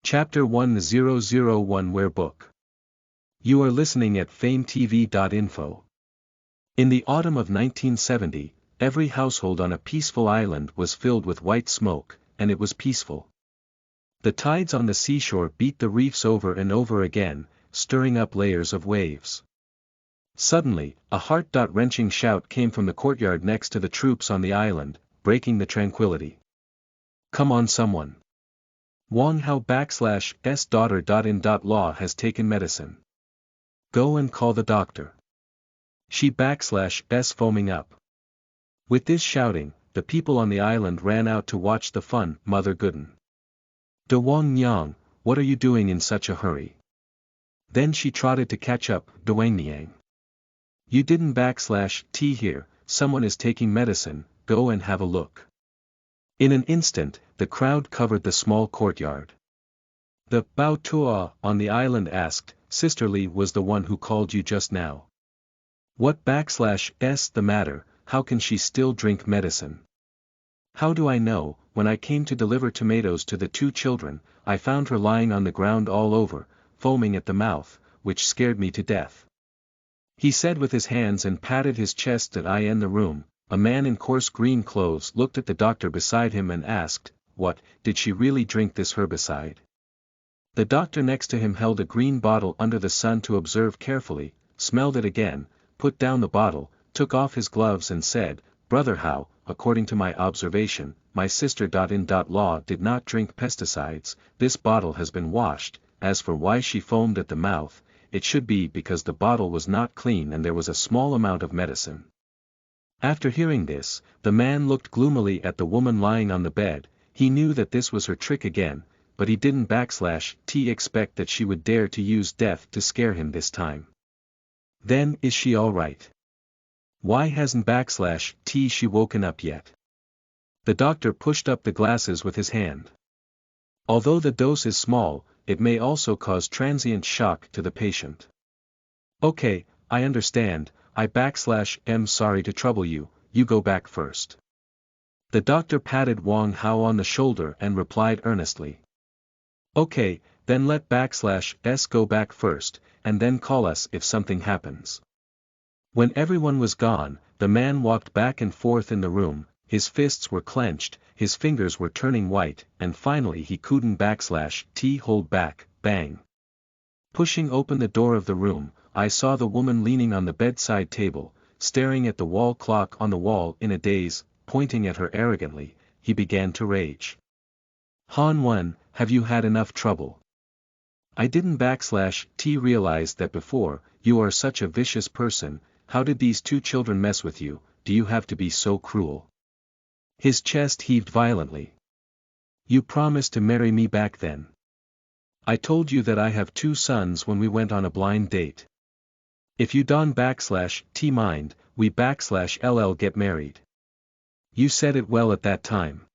Chapter 1001 Where Book. You are listening at FameTV.info. In the autumn of 1970, every household on a peaceful island was filled with white smoke, and it was peaceful. The tides on the seashore beat the reefs over and over again, stirring up layers of waves. Suddenly, a heart-wrenching shout came from the courtyard next to the troops on the island, breaking the tranquility. "Come on someone. Wang Hao /S daughter.in.law has taken medicine. Go and call the doctor. She /S foaming up." With this shouting, the people on the island ran out to watch the fun. "Mother Gooden. De Wang Nyang, what are you doing in such a hurry?" Then she trotted to catch up. "De Wang Niang. You didn't /T here, someone is taking medicine, go and have a look." In an instant, the crowd covered the small courtyard. The Bao Tua on the island asked, "Sister Li was the one who called you just now. What /S the matter, how can she still drink medicine?" "How do I know? When I came to deliver tomatoes to the two children, I found her lying on the ground all over, foaming at the mouth, which scared me to death," he said with his hands and patted his chest. In the room, a man in coarse green clothes looked at the doctor beside him and asked, "What, did she really drink this herbicide?" The doctor next to him held a green bottle under the sun to observe carefully, smelled it again, put down the bottle, took off his gloves and said, "Brother Hao, according to my observation, my sister.in.law did not drink pesticides. This bottle has been washed. As for why she foamed at the mouth, it should be because the bottle was not clean and there was a small amount of medicine." After hearing this, the man looked gloomily at the woman lying on the bed. He knew that this was her trick again, but he didn't /T expect that she would dare to use death to scare him this time. "Then, is she all right? Why hasn't /T she woken up yet?" The doctor pushed up the glasses with his hand. "Although the dose is small, it may also cause transient shock to the patient." "Okay, I understand, I'm sorry to trouble you, you go back first." The doctor patted Wang Hao on the shoulder and replied earnestly. "Okay, then let /S go back first, and then call us if something happens." When everyone was gone, the man walked back and forth in the room, his fists were clenched, his fingers were turning white, and finally he couldn't /T hold back. Bang! Pushing open the door of the room, I saw the woman leaning on the bedside table, staring at the wall clock on the wall in a daze. Pointing at her arrogantly, he began to rage. "Han Wen, have you had enough trouble? I didn't /T realize that before. You are such a vicious person. How did these two children mess with you? Do you have to be so cruel?" His chest heaved violently. "You promised to marry me back then. I told you that I have two sons when we went on a blind date. If you don't /T mind, we /LL get married. You said it well at that time.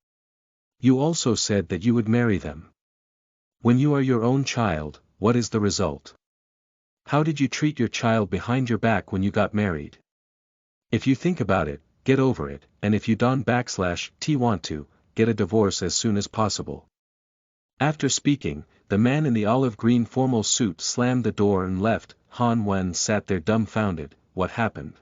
You also said that you would marry them. When you are your own child, what is the result? How did you treat your child behind your back when you got married? If you think about it, get over it, and if you don't /T want to, get a divorce as soon as possible." After speaking, the man in the olive green formal suit slammed the door and left. Han Wen sat there dumbfounded. What happened?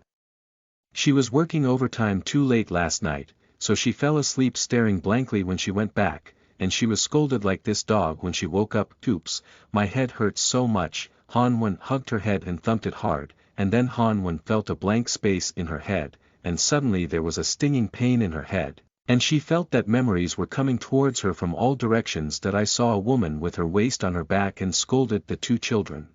She was working overtime too late last night, so she fell asleep staring blankly when she went back, and she was scolded like this dog when she woke up. "Oops, my head hurts so much." Han Wen hugged her head and thumped it hard, and then Han Wen felt a blank space in her head, and suddenly there was a stinging pain in her head, and she felt that memories were coming towards her from all directions. "That I saw a woman with her waist on her back and scolded the two children.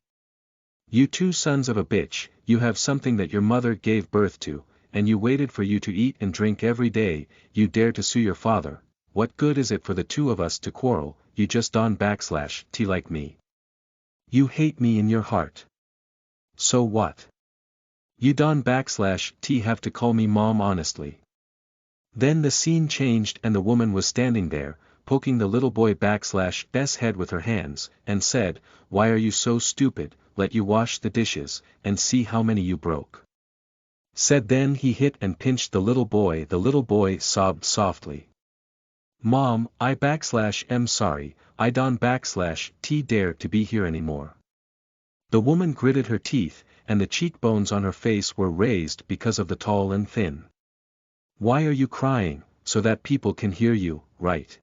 You two sons of a bitch, you have something that your mother gave birth to, and you waited for you to eat and drink every day. You dare to sue your father. What good is it for the two of us to quarrel? You just don't /T like me. You hate me in your heart. So what? You don't /T have to call me mom honestly." Then the scene changed and the woman was standing there, poking the little boy /S head with her hands, and said, "Why are you so stupid? Let you wash the dishes, and see how many you broke." Said then he hit and pinched the little boy sobbed softly. Mom, I'm sorry, I don't dare to be here anymore. The woman gritted her teeth, and the cheekbones on her face were raised because of the tall and thin. Why are you crying? So that people can hear you, right?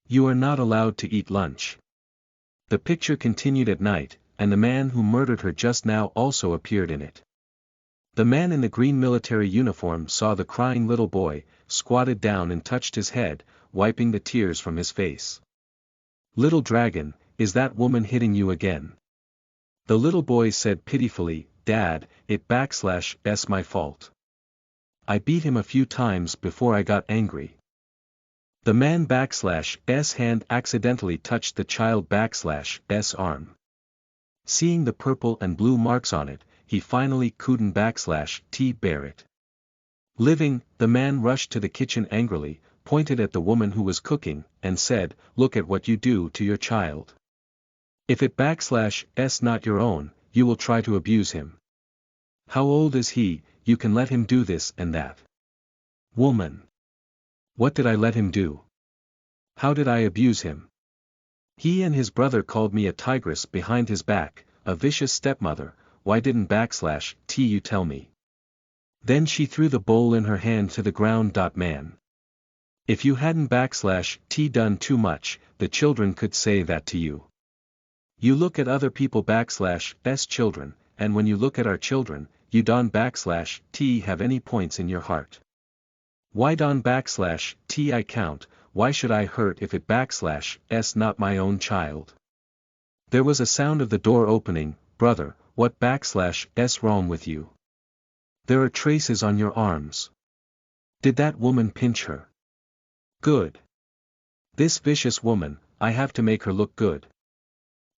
You are not allowed to eat lunch. The picture continued at night, and the man who murdered her just now also appeared in it. The man in the green military uniform saw the crying little boy, squatted down and touched his head, wiping the tears from his face. Little dragon, is that woman hitting you again? The little boy said pitifully, Dad, it's my fault. I beat him a few times before I got angry. The man s hand accidentally touched the child s arm. Seeing the purple and blue marks on it, he finally couldn't bear it. Living, the man rushed to the kitchen angrily, pointed at the woman who was cooking, and said, Look at what you do to your child. If it s not your own, you will try to abuse him. How old is he? You can let him do this and that. Woman. What did I let him do? How did I abuse him? He and his brother called me a tigress behind his back, a vicious stepmother. Why didn't you tell me? Then she threw the bowl in her hand to the ground. Man. If you hadn't done too much, the children could say that to you. You look at other people s children, and when you look at our children, you don't have any points in your heart. Why don't I count? Why should I hurt if it s not my own child? There was a sound of the door opening. Brother, what s wrong with you? There are traces on your arms. Did that woman pinch her? Good. This vicious woman, I have to make her look good.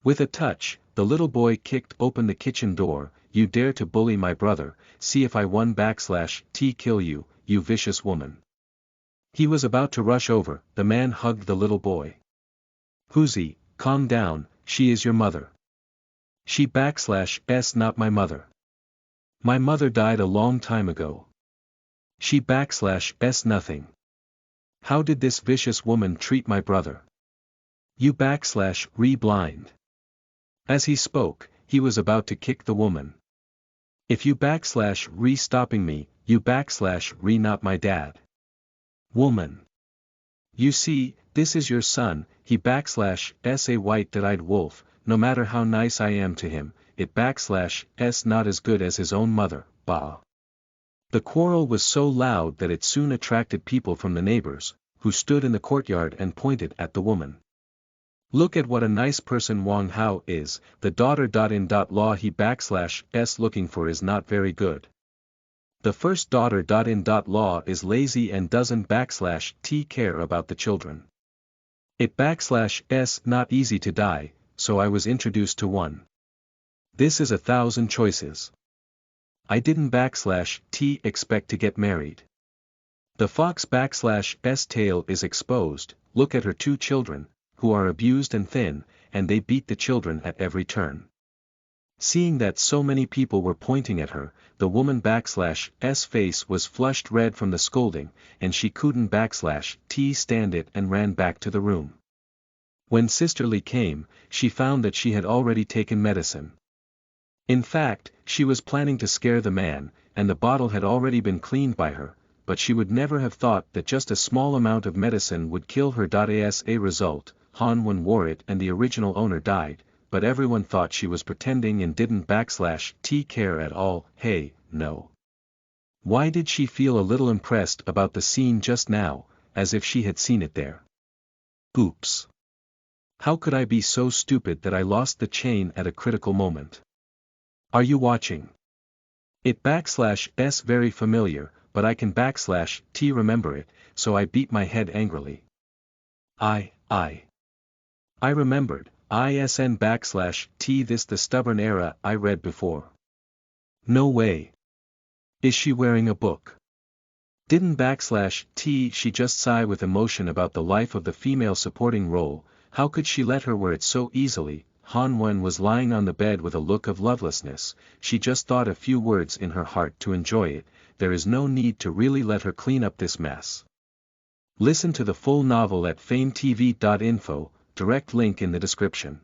With a touch, the little boy kicked open the kitchen door. You dare to bully my brother, see if I won't kill you, you vicious woman. He was about to rush over, the man hugged the little boy. Hoosie, calm down, she is your mother. She s not my mother. My mother died a long time ago. She s nothing. How did this vicious woman treat my brother? You blind. As he spoke, he was about to kick the woman. If you stopping me, you not my dad. Woman. You see, this is your son, he s a white-eyed wolf, no matter how nice I am to him, it s not as good as his own mother, bah. The quarrel was so loud that it soon attracted people from the neighbors, who stood in the courtyard and pointed at the woman. Look at what a nice person Wang Hao is, the daughter.in.law he s looking for is not very good. The first daughter.in.law is lazy and doesn't care about the children. It s not easy to die, so I was introduced to one. This is 1,000 choices. I didn't expect to get married. The fox s tail is exposed. Look at her 2 children, who are abused and thin, and they beat the children at every turn. Seeing that so many people were pointing at her, the woman s face was flushed red from the scolding, and she couldn't stand it and ran back to the room. When Sisterly came, she found that she had already taken medicine. In fact, she was planning to scare the man, and the bottle had already been cleaned by her, but she would never have thought that just a small amount of medicine would kill her. As a result, Han Wen wore it and the original owner died, but everyone thought she was pretending and didn't care at all. Hey, no. Why did she feel a little impressed about the scene just now, as if she had seen it there? Oops. How could I be so stupid that I lost the chain at a critical moment? Are you watching? It s very familiar, but I can remember it, so I beat my head angrily. I remembered, ISN this the stubborn era I read before. No way. Is she wearing a book? Didn't she just sigh with emotion about the life of the female supporting role? How could she let her wear it so easily? Han Wen was lying on the bed with a look of lovelessness. She just thought a few words in her heart to enjoy it. There is no need to really let her clean up this mess. Listen to the full novel at FameTV.info, direct link in the description.